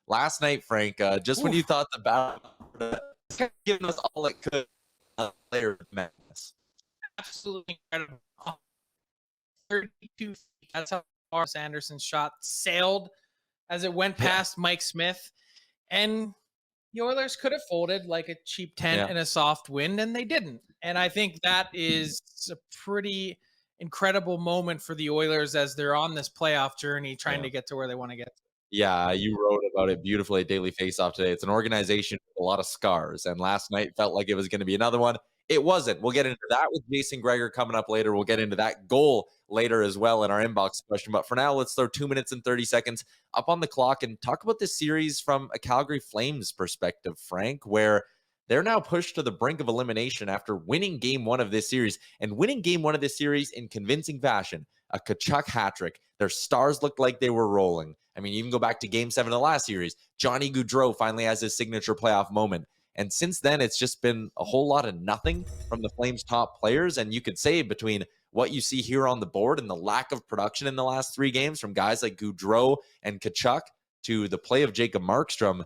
last night, Frank, just when you thought the battle was kind of giving us all it could, player of madness. Absolutely incredible. 32 feet. That's how far Anderson's shot sailed as it went past Mike Smith. And the Oilers could have folded like a cheap tent in a soft wind, and they didn't. And I think that is a pretty incredible moment for the Oilers as they're on this playoff journey trying to get to where they want to get to. Yeah, you wrote about it beautifully at Daily Faceoff today. It's an organization with a lot of scars, and last night felt like it was going to be another one. It wasn't. We'll get into that with Jason Gregor coming up later. We'll get into that goal later as well in our inbox question. But for now, let's throw 2 minutes and 30 seconds up on the clock and talk about this series from a Calgary Flames perspective, Frank, where they're now pushed to the brink of elimination after winning game one of this series and winning game one of this series in convincing fashion. A Tkachuk hat trick. Their stars looked like they were rolling. I mean, you can go back to game 7 of the last series. Johnny Gaudreau finally has his signature playoff moment. And since then, it's just been a whole lot of nothing from the Flames' top players. And you could say between what you see here on the board and the lack of production in the last 3 games from guys like Gaudreau and Tkachuk to the play of Jacob Markstrom,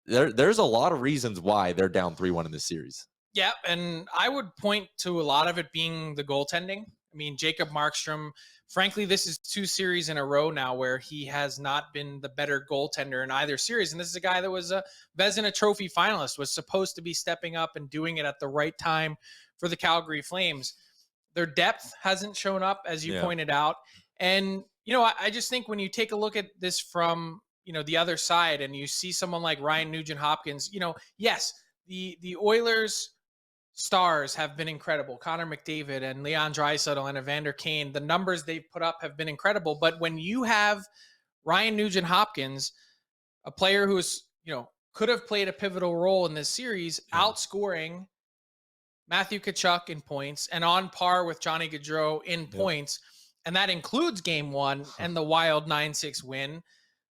there's a lot of reasons why they're down 3-1 in this series. Yeah, and I would point to a lot of it being the goaltending. I mean, Jacob Markstrom, frankly, this is 2 series in a row now where he has not been the better goaltender in either series. And this is a guy that was a Vezina Trophy finalist, was supposed to be stepping up and doing it at the right time for the Calgary Flames. Their depth hasn't shown up, as you pointed out. And, I just think when you take a look at this from, the other side and you see someone like Ryan Nugent-Hopkins, yes, the Oilers stars have been incredible. Connor McDavid and Leon Draisaitl and Evander Kane, the numbers they've put up have been incredible. But when you have Ryan Nugent-Hopkins, a player who's, could have played a pivotal role in this series, outscoring Matthew Tkachuk in points and on par with Johnny Gaudreau in points, and that includes game 1 and the wild 9-6 win,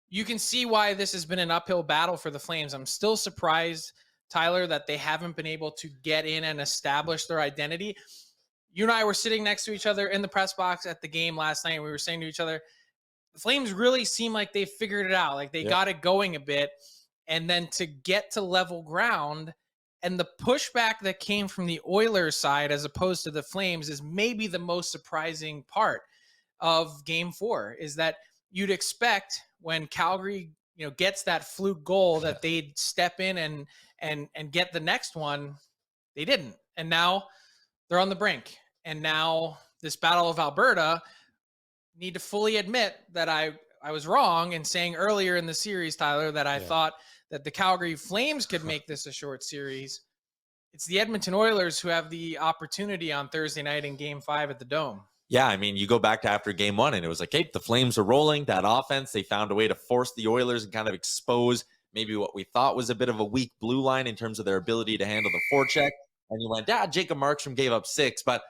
you can see why this has been an uphill battle for the Flames. I'm still surprised, Tyler, that they haven't been able to get in and establish their identity. You and I were sitting next to each other in the press box at the game last night. And we were saying to each other, the Flames really seem like they figured it out. Like they got it going a bit. And then to get to level ground and the pushback that came from the Oilers side as opposed to the Flames is maybe the most surprising part of game 4 is that you'd expect when Calgary, gets that fluke goal that they'd step in and get the next one. They didn't. And now they're on the brink. And now this Battle of Alberta, need to fully admit that I was wrong in saying earlier in the series, Tyler, that I thought that the Calgary Flames could make this a short series. It's the Edmonton Oilers who have the opportunity on Thursday night in game 5 at the Dome. Yeah, I mean, you go back to after game 1 and it was like, hey, the Flames are rolling. That offense, they found a way to force the Oilers and kind of expose maybe what we thought was a bit of a weak blue line in terms of their ability to handle the forecheck. And you went, Jacob Markstrom gave up 6, but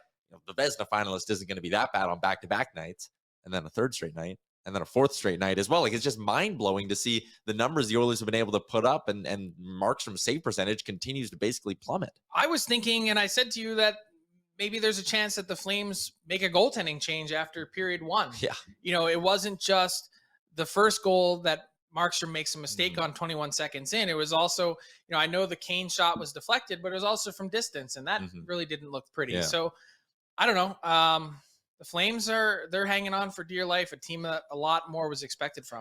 the Vezina finalist isn't going to be that bad on back-to-back nights, and then a 3rd straight night, and then a 4th straight night as well. Like, it's just mind-blowing to see the numbers the Oilers have been able to put up, and Markstrom's save percentage continues to basically plummet. I was thinking, and I said to you that maybe there's a chance that the Flames make a goaltending change after period 1. Yeah. It wasn't just the first goal that Markstrom makes a mistake on 21 seconds in. It was also, I know the Kane shot was deflected, but it was also from distance, and that really didn't look pretty. Yeah. So, I don't know. The Flames they're hanging on for dear life, a team that a lot more was expected from.